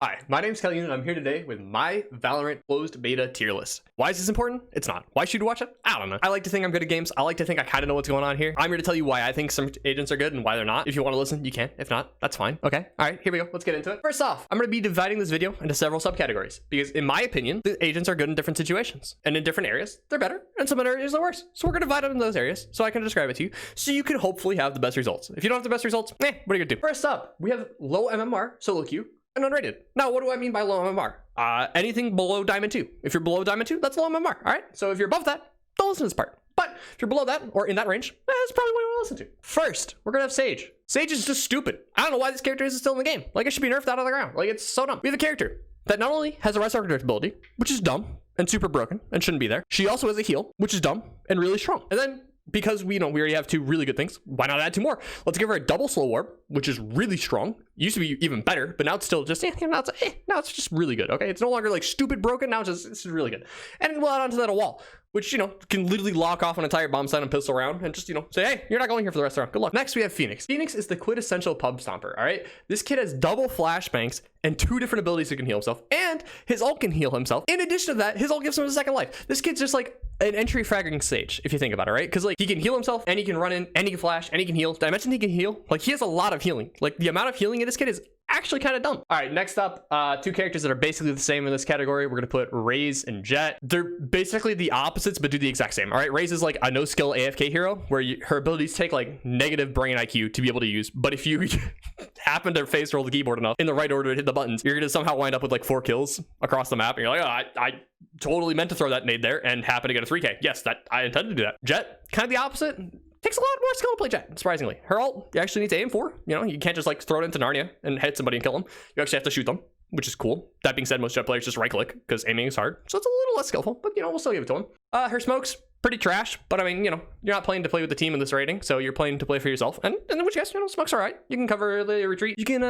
Hi, my name's Kelly and I'm here today with my Valorant closed beta tier list. Why is this important? It's not. Why should you watch it? I don't know. I like to think I'm good at games. I like to think I kind of know what's going on here. I'm here to tell you why I think some agents are good and why they're not. If you want to listen, you can. If not, that's fine. Okay. All right, here we go. Let's get into it. First off, I'm going to be dividing this video into several subcategories because in my opinion, the agents are good in different situations and in different areas, they're better and some other areas are worse. So we're going to divide them in those areas so I can describe it to you so you can hopefully have the best results. If you don't have the best results, what are you going to do? First up, we have low MMR, solo queue, and unrated. Now, what do I mean by low MMR? Anything below Diamond 2. If you're below Diamond 2, that's low MMR, all right? So if you're above that, don't listen to this part. But if you're below that or in that range, that's probably what you want to listen to. First, we're gonna have Sage. Sage is just stupid. I don't know why this character is still in the game. Like, it should be nerfed out of the ground. Like, it's so dumb. We have a character that not only has a rest architect ability, which is dumb and super broken and shouldn't be there. She also has a heal, which is dumb and really strong. And then because we already have two really good things, why not add two more? Let's give her a double slow warp, which is really strong. Used to be even better, but now it's still just now it's just really good. Okay, it's no longer like stupid broken. Now it's really good. And we'll add onto that a wall, which can literally lock off an entire bomb site and pistol round and just say, hey, you're not going here for the rest of the round. Good luck. Next we have Phoenix. Phoenix is the quintessential pub stomper. All right, this kid has double flashbangs and two different abilities that can heal himself, and his ult can heal himself. In addition to that, his ult gives him a second life. This kid's just like an entry fragging Sage, if you think about it, right? Because like he can heal himself and he can run in and he can flash and he can heal. Did I mention he can heal? Like, he has a lot of healing. Like, the amount of healing in this kid is actually kind of dumb. All right, next up, two characters that are basically the same in this category. We're gonna put Raze and Jett. They're basically the opposites but do the exact same. All right, Raze is like a no skill AFK hero where her abilities take like negative brain IQ to be able to use, but if you happen to face roll the keyboard enough in the right order to hit the buttons, you're gonna somehow wind up with like 4 kills across the map and you're like, oh, I totally meant to throw that nade there and happen to get a 3k. Yes, that I intended to do that. Jett, kind of the opposite. Takes a lot more skill to play Jett, surprisingly. Her ult, you actually need to aim for. You can't just like throw it into Narnia and hit somebody and kill them. You actually have to shoot them, which is cool. That being said, most Jett players just right click because aiming is hard. So it's a little less skillful, but we'll still give it to them. Her smokes, pretty trash, but I mean, you're not playing to play with the team in this rating, so you're playing to play for yourself. And in which case, smokes all right. You can cover the retreat. You can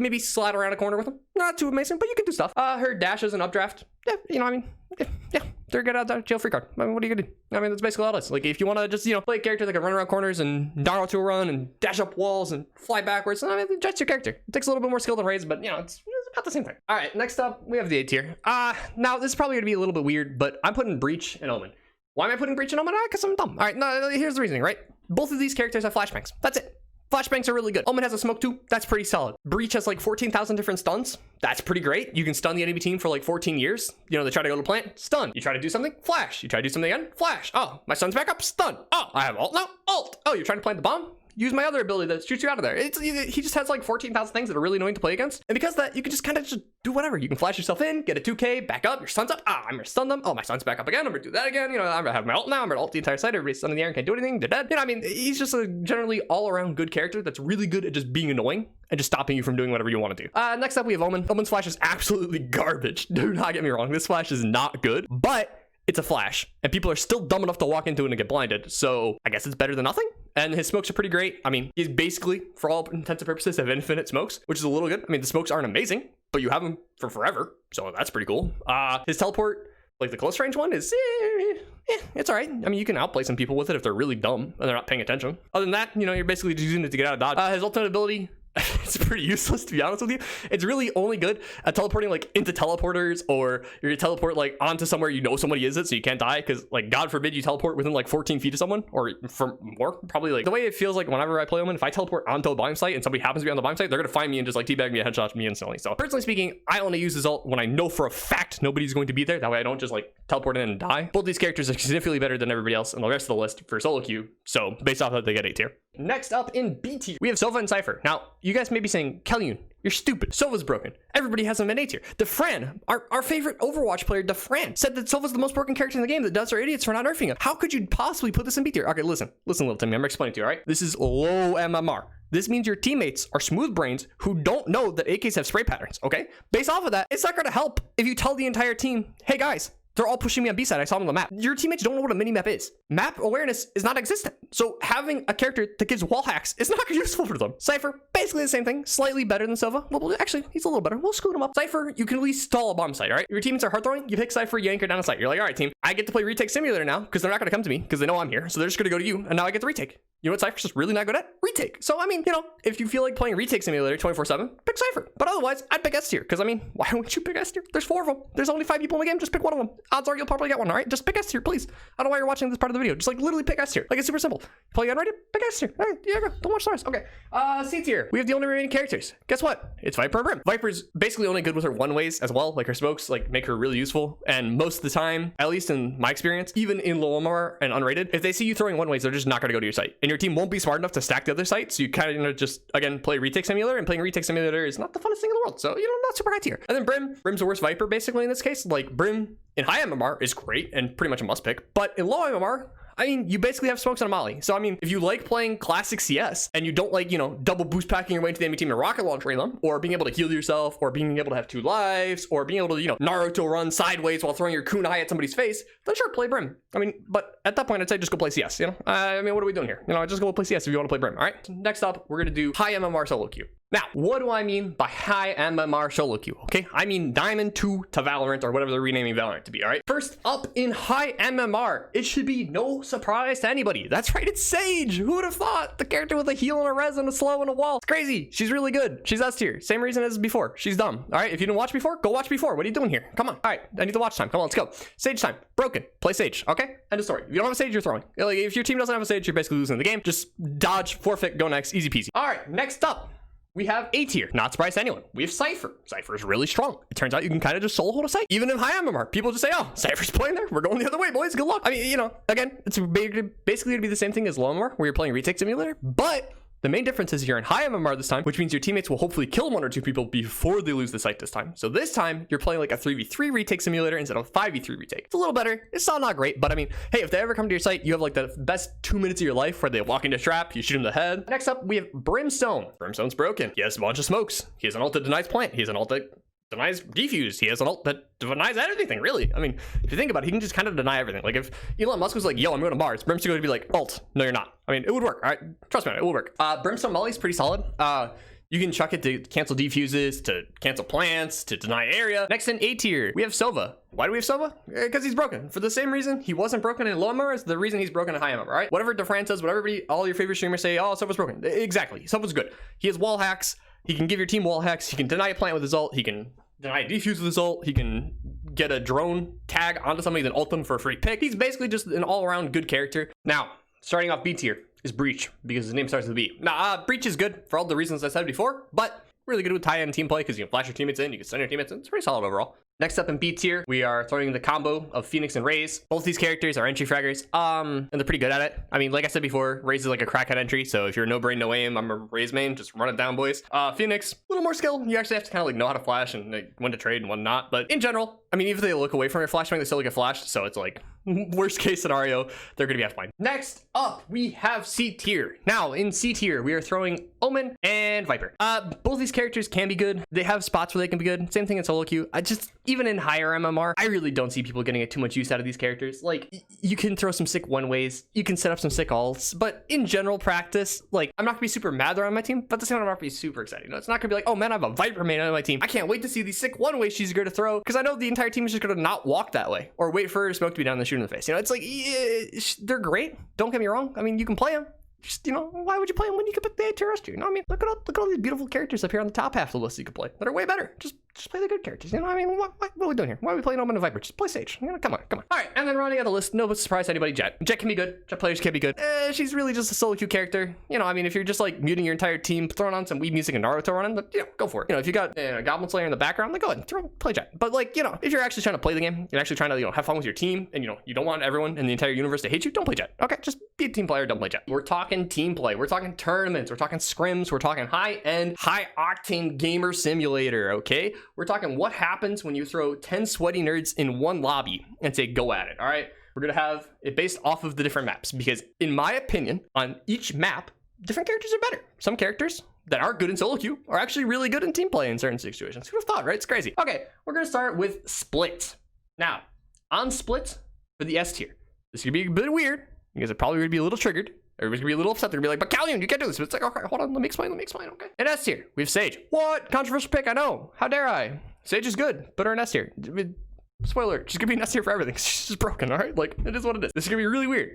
maybe slide around a corner with them. Not too amazing, but you can do stuff. Her dash is an updraft. Yeah, they're a good out jail free card. I mean, what are you gonna do? I mean, that's basically all it is. Like, if you want to just play a character that can run around corners and Naruto run and dash up walls and fly backwards, I mean, Jett's your character. It takes a little bit more skill than Raze, but it's about the same thing. All right, next up we have the A tier. Now this is probably gonna be a little bit weird, but I'm putting Breach and Omen. Why am I putting Breach and Omen? Because I'm dumb. All right, no, here's the reasoning, right? Both of these characters have flashbangs. That's it. Flashbangs are really good. Omen has a smoke too. That's pretty solid. Breach has like 14,000 different stuns. That's pretty great. You can stun the enemy team for like 14 years. They try to go to plant, stun. You try to do something, flash. You try to do something again, flash. Oh, my stun's back up, stun. Oh, I have ult now, ult. Oh, you're trying to plant the bomb? Use my other ability that shoots you out of there. He just has like 14,000 things that are really annoying to play against. And because of that, you can just kind of just do whatever. You can flash yourself in, get a 2k, back up, your stun's up. I'm gonna stun them. Oh, my stun's back up again. I'm gonna do that again. I'm gonna have my ult now. I'm gonna ult the entire site. Everybody's stunned in the air and can't do anything. They're dead. I mean, he's just a generally all around good character that's really good at just being annoying and just stopping you from doing whatever you want to do. Next up, we have Omen. Omen's flash is absolutely garbage. Do not get me wrong. This flash is not good, but it's a flash and people are still dumb enough to walk into it and get blinded. So I guess it's better than nothing. And his smokes are pretty great. I mean, he's basically, for all intents and purposes, have infinite smokes, which is a little good. I mean, the smokes aren't amazing, but you have them for forever. So that's pretty cool. His teleport, like the close range one, is it's all right. I mean, you can outplay some people with it if they're really dumb and they're not paying attention. Other than that, you're basically just using it to get out of dodge. His ultimate ability, it's pretty useless, to be honest with you. It's really only good at teleporting like into teleporters, or you're gonna teleport like onto somewhere somebody is it, so you can't die, because like God forbid you teleport within like 14 feet of someone, or for more. Probably like the way it feels like whenever I play Omen, if I teleport onto a bomb site and somebody happens to be on the bomb site, they're gonna find me and just like teabag me, a headshot me instantly. So personally speaking, I only use his ult when I know for a fact nobody's going to be there. That way I don't just like teleport in and die. Both these characters are significantly better than everybody else in the rest of the list for solo queue, so based off that, they get A tier. Next up in B tier, we have Sova and Cypher. Now, you guys may be saying, Kellyan, you're stupid. Sova's broken. Everybody has him in A tier. Defran, our favorite Overwatch player, Defran, said that Sova's the most broken character in the game. The Duds are idiots for not nerfing him. How could you possibly put this in B tier? Okay, listen, little Timmy, I'm explaining to you, all right? This is low MMR. This means your teammates are smooth brains who don't know that AKs have spray patterns, okay? Based off of that, it's not gonna help if you tell the entire team, hey guys, they're all pushing me on B side. I saw them on the map. Your teammates don't know what a mini map is. Map awareness is not existent. So having a character that gives wall hacks is not useful for them. Cypher, basically the same thing. Slightly better than Sova. Well, actually, he's a little better. We'll scoot him up. Cypher, you can at least stall a bomb site, all right? Your teammates are hard throwing. You pick Cypher, you anchor down a site. You're like, all right, team, I get to play retake simulator now because they're not going to come to me because they know I'm here. So they're just going to go to you. And now I get the retake. You know what Cypher's just really not good at? Retake. So, I mean, you know, if you feel like playing Retake Simulator 24/7, pick Cypher. But otherwise, I'd pick S tier. Because, I mean, why would you pick S tier? There's 4 of them. There's only 5 people in the game. Just pick one of them. Odds are you'll probably get one, all right? Just pick S tier, please. I don't know why you're watching this part of the video. Just, like, literally pick S tier. Like, it's super simple. Play unrated, pick S tier. All right, yeah, go. Don't watch stars. Okay. C tier. We have the only remaining characters. Guess what? It's Viper and Brim. Viper's basically only good with her one-ways as well. Like, her smokes, like, make her really useful. And most of the time, at least in my experience, even in low MMR and unrated, if they see you throwing one-ways, they're just not going to go to your site. And your team won't be smart enough to stack the other site, so you kind of just, again, play Retake Simulator, and playing Retake Simulator is not the funnest thing in the world, so, you know, not super high tier. And then Brim's the worst Viper, basically, in this case. Like, Brim in high MMR is great, and pretty much a must pick, but in low MMR, I mean, you basically have smokes on a molly. So, I mean, if you like playing classic CS and you don't like, you know, double boost packing your way into the enemy team and rocket launching them, or being able to heal yourself, or being able to have 2 lives, or being able to, you know, Naruto run sideways while throwing your kunai at somebody's face, then sure, play Brim. I mean, but at that point, I'd say just go play CS, you know? I mean, what are we doing here? You know, just go play CS if you want to play Brim, all right? So next up, we're going to do high MMR solo queue. Now, what do I mean by high MMR solo queue? Okay, I mean Diamond 2 to Valorant, or whatever they're renaming Valorant to be, all right? First up in high MMR, it should be no surprise to anybody. That's right, it's Sage. Who would have thought? The character with a heal and a res and a slow and a wall. It's crazy. She's really good. She's S tier. Same reason as before. She's dumb. All right, if you didn't watch before, go watch before. What are you doing here? Come on. All right, I need the watch time. Come on, let's go. Sage time. Broken. Play Sage, okay? End of story. If you don't have a Sage, you're throwing. Like, if your team doesn't have a Sage, you're basically losing the game. Just dodge, forfeit, go next. Easy peasy. All right, next up, we have A tier. Not surprised to anyone. We have Cypher. Cypher is really strong. It turns out you can kind of just solo hold a site. Even in high MMR, people just say, oh, Cypher's playing there. We're going the other way, boys. Good luck. I mean, you know, again, it's basically going to be the same thing as low MMR, where you're playing Retake Simulator, but the main difference is you're in high MMR this time, which means your teammates will hopefully kill 1 or 2 people before they lose the site this time. So this time, you're playing like a 3v3 Retake Simulator instead of 5v3 Retake. It's a little better. It's still not great, but I mean, hey, if they ever come to your site, you have like the best 2 minutes of your life where they walk into a trap, you shoot them in the head. Next up, we have Brimstone. Brimstone's broken. He has a bunch of smokes. He has an ult that denies plant. He has an ult that denies defuse. He has an ult that denies everything, really. I mean, if you think about it, he can just kind of deny everything. Like if Elon Musk was like, yo, I'm going to Mars, Brimstone would be like, ult, no, you're not. I mean, it would work. All right, trust me, it will work. Brimstone Molly's pretty solid. You can chuck it to cancel defuses, to cancel plants, to deny area. Next in A tier, we have Sova. Why do we have Sova? Because he's broken. For the same reason he wasn't broken in low MMR is the reason he's broken in high MMR, right? Whatever DeFran says, whatever all your favorite streamers say, oh, Sova's broken. Exactly. Sova's good. He has wall hacks. He can give your team wall hacks. He can deny a plant with his ult. He can deny a defuse with his ult. He can get a drone tag onto somebody, then ult them for a free pick. He's basically just an all-around good character. Now, starting off B tier is Breach, because his name starts with B. Now, Breach is good for all the reasons I said before, but really good with high-end team play because you can flash your teammates in, you can send your teammates in. It's pretty solid overall. Next up in B tier, we are throwing the combo of Phoenix and Raze. Both these characters are entry fraggers, and they're pretty good at it. I mean, like I said before, Raze is like a crackhead entry, so if you're no brain, no aim, I'm a Raze main, just run it down, boys. Phoenix, a little more skill. You actually have to kind of like know how to flash and like when to trade and when not. But in general, I mean, even if they look away from your flashbang, they still get flashed, so it's like worst case scenario, they're gonna be fine. Next up, we have C tier. Now, in C tier, we are throwing Omen and Viper. Both these characters can be good. They have spots where they can be good. Same thing in solo queue. Even in higher MMR, I really don't see people getting too much use out of these characters. Like, you can throw some sick one-ways, you can set up some sick ults, but in general practice, like, I'm not gonna be super mad they're on my team, but at the same time, I'm not gonna be super excited. You know, it's not gonna be like, oh man, I have a Viper main on my team. I can't wait to see these sick one-ways she's gonna throw, because I know the entire team is just gonna not walk that way, or wait for her smoke to be down and shoot in the face. You know, it's like, yeah, they're great. Don't get me wrong. I mean, you can play them. Just, you know, why would you play them when you can pick the A tier roster? You know what I mean? Look at all these beautiful characters up here on the top half of the list you could play that are way better. Just play the good characters. You know what I mean? What are we doing here? Why are we playing Omen and Viper? Just play Sage. You know, come on. All right, and then rounding out the list, no surprise to anybody, Jet. Jet can be good. Jet players can be good. She's really just a solo queue character. You know, I mean, if you're just like muting your entire team, throwing on some weed music and Naruto running, but you know, go for it. You know, if you got a Goblin Slayer in the background, like go ahead and play Jet. But like, you know, if you're actually trying to play the game, you're actually trying to, you know, have fun with your team, and you know, you don't want everyone in the entire universe to hate you, don't play Jet. Okay, just be a team player, don't play Jet. We're talking team play. We're talking tournaments. We're talking scrims. We're talking high-end, high-octane gamer simulator, okay? We're talking what happens when you throw 10 sweaty nerds in one lobby and say, go at it, all right? We're gonna have it based off of the different maps, because in my opinion, on each map, different characters are better. Some characters that are good in solo queue are actually really good in team play in certain situations. Who'd have thought, right? It's crazy. Okay, we're gonna start with Split. Now, on Split for the S tier, this is gonna be a bit weird, because it probably would be a little triggered. Everybody's gonna be a little upset. They're gonna be like, but Callion, you can't do this. But it's like, okay, hold on, let me explain, okay. In S tier, we have Sage. What? Controversial pick, I know. How dare I? Sage is good, put her in S tier. Spoiler, she's gonna be in S tier for everything. She's just broken, all right? Like, it is what it is. This is gonna be really weird.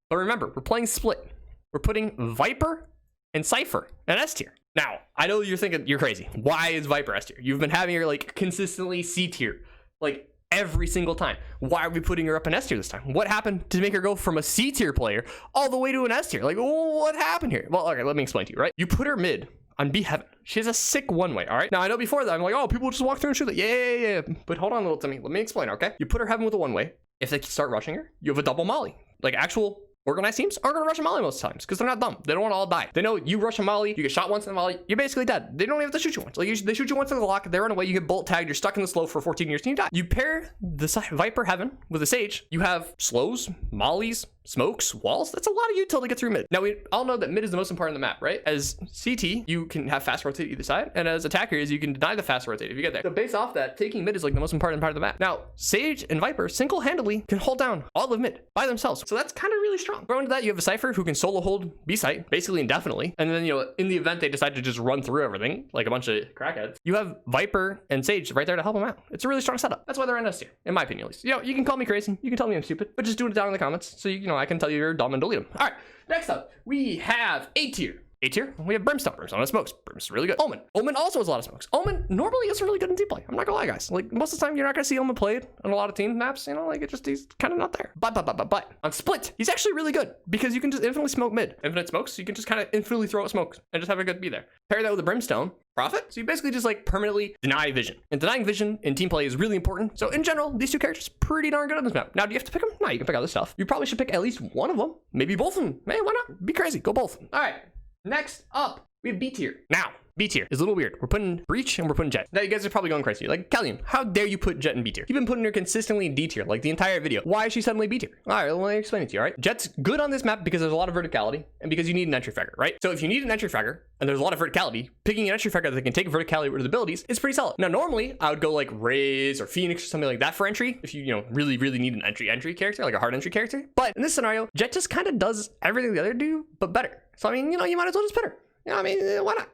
But remember, we're playing Split. we're putting Viper and Cypher in S tier. Now, I know you're thinking you're crazy. Why is Viper S tier? You've been having her like consistently C tier, like every single time. Why are we putting her up in S tier this time? What happened to make her go from a C tier player all the way to an S tier? Like, what happened here? Well, okay, let me explain to you, right? You put her mid on B Heaven. She has a sick one way, all right? Now, I know before that, I'm like, oh, people just walk through and shoot that. Yeah. But hold on a little to me. Let me explain, okay? You put her Heaven with a one way. If they start rushing her, you have a double molly. Like, actual organized teams aren't going to rush a molly most times because they're not dumb. They don't want to all die. They know you rush a molly, you get shot once in a molly, you're basically dead. They don't even have to shoot you once. Like, they shoot you once in the lock, they run away, you get bolt tagged, you're stuck in the slow for 14 years, and you die. You pair the Viper Heaven with a Sage, you have slows, mollies, smokes, walls. That's a lot of util to get through mid. Now, we all know that mid is the most important in the map, right? As CT, you can have fast rotate either side, and as attackers, you can deny the fast rotate if you get there. So based off that, taking mid is like the most important part of the map. Now, Sage and Viper single-handedly can hold down all of mid by themselves. So that's kind of really strong. Throw into that, you have a Cypher who can solo hold B site basically indefinitely. And then, you know, in the event they decide to just run through everything like a bunch of crackheads, you have Viper and Sage right there to help them out. It's a really strong setup. That's why they're in S tier, in my opinion at least. You know, you can call me crazy, you can tell me I'm stupid, but just do it down in the comments so you know I can tell you you're dumb and delete them. All right, next up, we have A tier. A tier, we have Brimstone. Brimstone has smokes. Brimstone's really good. Omen. Omen also has a lot of smokes. Omen normally isn't really good in team play. I'm not gonna lie, guys. Like, most of the time, you're not gonna see Omen played on a lot of team maps. You know, like, he's kind of not there. But on split, he's actually really good because you can just infinitely smoke mid. Infinite smokes, so you can just kind of infinitely throw out smokes and just have a good be there. Pair that with a Brimstone. Profit. So you basically just like permanently deny vision. And denying vision in team play is really important. So in general, these two characters pretty darn good on this map. Now, do you have to pick them? No, you can pick other stuff. You probably should pick at least one of them. Maybe both of them. Hey, why not? Be crazy. Go both. All right. Next up, we have B tier. Now, B tier is a little weird. We're putting Breach and we're putting Jett. Now, you guys are probably going crazy. Like, Kellyan, how dare you put Jett in B tier? You've been putting her consistently in D tier, like the entire video. Why is she suddenly B tier? All right, let me explain it to you, all right? Jett's good on this map because there's a lot of verticality and because you need an entry fragger, right? So if you need an entry fragger and there's a lot of verticality, picking an entry fragger that can take verticality with abilities is pretty solid. Now, normally, I would go like Raze or Phoenix or something like that for entry if you really need an entry character, like a hard entry character. But in this scenario, Jett just kind of does everything the other do, but better. So, I mean, you might as well just put her. I mean, why not?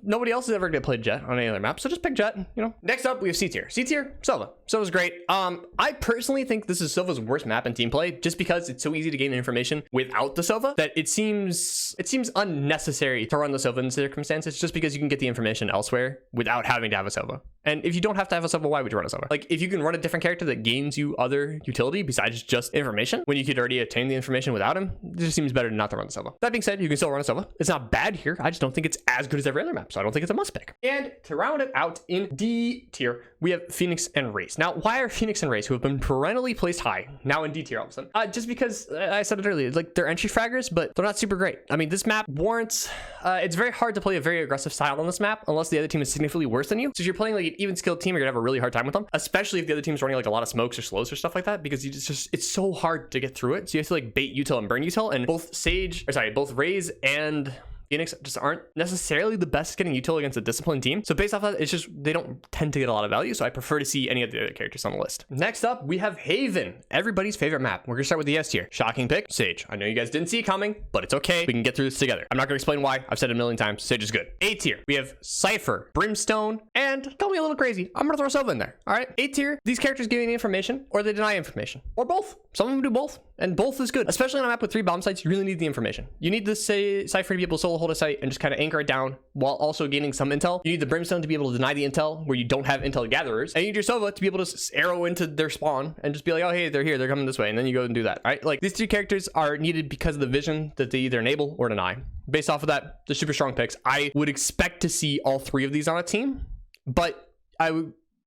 Nobody else is ever gonna play Jett on any other map, so just pick Jett. Next up, we have C tier. C tier, Sova. Sova's great. I personally think this is Sova's worst map in team play, just because it's so easy to gain information without the Sova that it seems unnecessary to run the Sova in circumstances, just because you can get the information elsewhere without having to have a Sova. And if you don't have to have a Sova, why would you run a Sova? Like, if you can run a different character that gains you other utility besides just information, when you could already obtain the information without him, it just seems better not to run a Sova. That being said, you can still run a Sova. It's not bad here. I just don't think it's as good as every other map, so I don't think it's a must pick. And to round it out in D tier, we have Phoenix and Raze. Now, why are Phoenix and Raze, who have been perennially placed high, now in D tier all of a sudden? Just because I said it earlier, like, they're entry fraggers, but they're not super great. I mean, this map warrants, it's very hard to play a very aggressive style on this map unless the other team is significantly worse than you. So if you're playing like an even skilled team, you're gonna have a really hard time with them, especially if the other team's running like a lot of smokes or slows or stuff like that, because it's so hard to get through it. So you have to like bait util and burn util, and both Raze and Phoenix just aren't necessarily the best getting util against a disciplined team. So based off that, it's just they don't tend to get a lot of value. So I prefer to see any of the other characters on the list. Next up, we have Haven, everybody's favorite map. We're gonna start with the S tier. Shocking pick, Sage. I know you guys didn't see it coming, but it's okay. We can get through this together. I'm not gonna explain why. I've said it a million times. Sage is good. A tier, we have Cypher, Brimstone, and call me a little crazy, I'm gonna throw Sova in there. All right, A tier, these characters give you information or they deny information, or both. Some of them do both, and both is good. Especially on a map with 3 bomb sites, you really need the information. You need this Cypher to be able to solo hold a site and just kind of anchor it down while also gaining some intel. You need the Brimstone to be able to deny the intel where you don't have intel gatherers, and you need your Sova to be able to arrow into their spawn and just be like, oh hey, they're here, they're coming this way, and then you go and do that. Right? Like, these 3 characters are needed because of the vision that they either enable or deny. Based off of that, the super strong picks. I would expect to see all 3 of these on a team, but I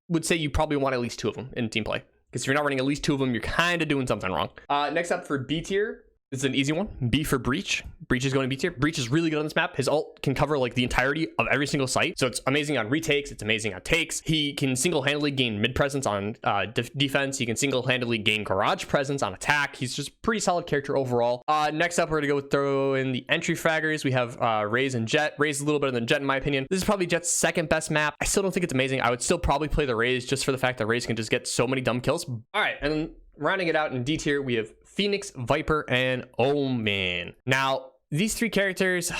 would say you probably want at least 2 of them in team play. Because if you're not running at least 2 of them, you're kind of doing something wrong. Next up for B tier, this is an easy one. B for Breach. Breach is going to B tier. Breach is really good on this map. His ult can cover like the entirety of every single site. So it's amazing on retakes. It's amazing on takes. He can single-handedly gain mid presence on defense. He can single-handedly gain garage presence on attack. He's just pretty solid character overall. Next up, we're going to throw in the entry fraggers. We have Raze and Jett. Raze is a little better than Jett in my opinion. This is probably Jett's second best map. I still don't think it's amazing. I would still probably play the Raze just for the fact that Raze can just get so many dumb kills. All right, and then rounding it out in D tier, we have Phoenix, Viper, and Omen. Now, these three characters,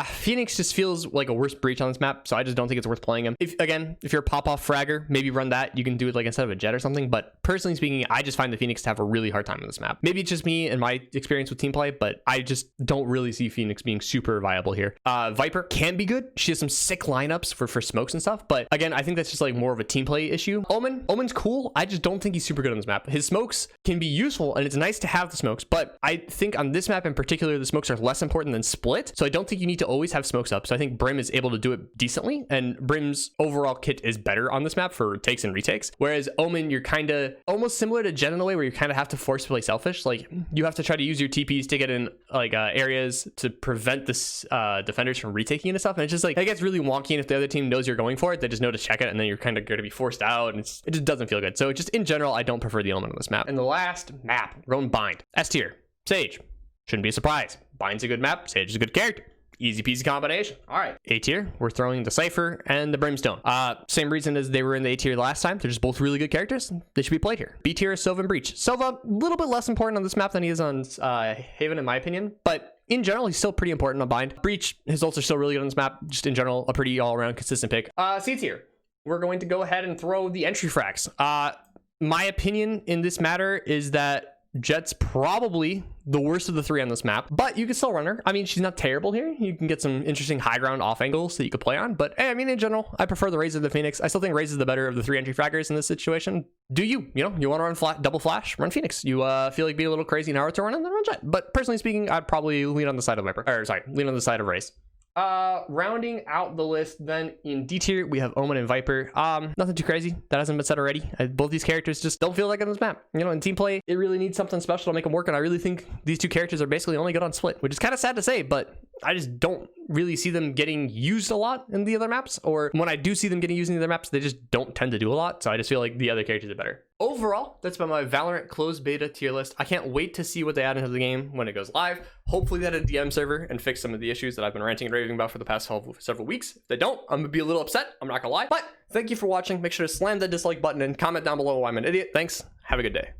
Phoenix just feels like a worse breach on this map, so I just don't think it's worth playing him. If you're a pop-off fragger, maybe run that. You can do it like instead of a jet or something, but personally speaking, I just find the Phoenix to have a really hard time on this map. Maybe it's just me and my experience with team play, but I just don't really see Phoenix being super viable here. Viper can be good. She has some sick lineups for smokes and stuff, but again, I think that's just like more of a team play issue. Omen's cool. I just don't think he's super good on this map. His smokes can be useful, and it's nice to have the smokes, but I think on this map in particular, the smokes are less important than split, so I don't think you need to always have smokes up. So I think Brim is able to do it decently, and Brim's overall kit is better on this map for takes and retakes, whereas Omen, you're kind of almost similar to Jet in a way where you kind of have to force play selfish. Like, you have to try to use your TPs to get in like areas to prevent this defenders from retaking and stuff, and it's just like, it gets really wonky, and if the other team knows you're going for it, they just know to check it, and then you're kind of going to be forced out, and it just doesn't feel good. So just in general, I don't prefer the Omen on this map. And the last map, Roam Bind. S tier, Sage. Shouldn't be a surprise. Bind's a good map, Sage is a good character. Easy peasy combination. All right. A tier, we're throwing the Cypher and the Brimstone. Same reason as they were in the A tier last time. They're just both really good characters. They should be played here. B tier is Sova and Breach. Sova, a little bit less important on this map than he is on Haven, in my opinion, but in general, he's still pretty important on Bind. Breach, his ults are still really good on this map. Just in general, a pretty all-around consistent pick. C tier, we're going to go ahead and throw the entry frags. My opinion in this matter is that Jet's probably the worst of the three on this map, but you can still run her. I mean, she's not terrible here. You can get some interesting high ground off angles that you could play on, but hey, I mean, in general, I prefer the Raze of the Phoenix. I still think Raze is the better of the three entry fraggers in this situation. Do you want to run double flash, run Phoenix. You feel like being a little crazy Naruto run, and then run Jet. But personally speaking, I'd probably lean on the side of Viper, or sorry, lean on the side of Raze. Rounding out the list, then in D tier we have Omen and Viper. Nothing too crazy that hasn't been said already. Both these characters just don't feel like on this map. In team play, it really needs something special to make them work, and I really think these two characters are basically only good on split, which is kind of sad to say, but I just don't really see them getting used a lot in the other maps, or when I do see them getting used in the other maps, they just don't tend to do a lot, so I just feel like the other characters are better. Overall, that's been my Valorant closed beta tier list. I can't wait to see what they add into the game when it goes live. Hopefully they add a DM server and fix some of the issues that I've been ranting and raving about for the past several weeks. If they don't, I'm gonna be a little upset, I'm not gonna lie. But thank you for watching. Make sure to slam that dislike button and comment down below why I'm an idiot. Thanks, have a good day.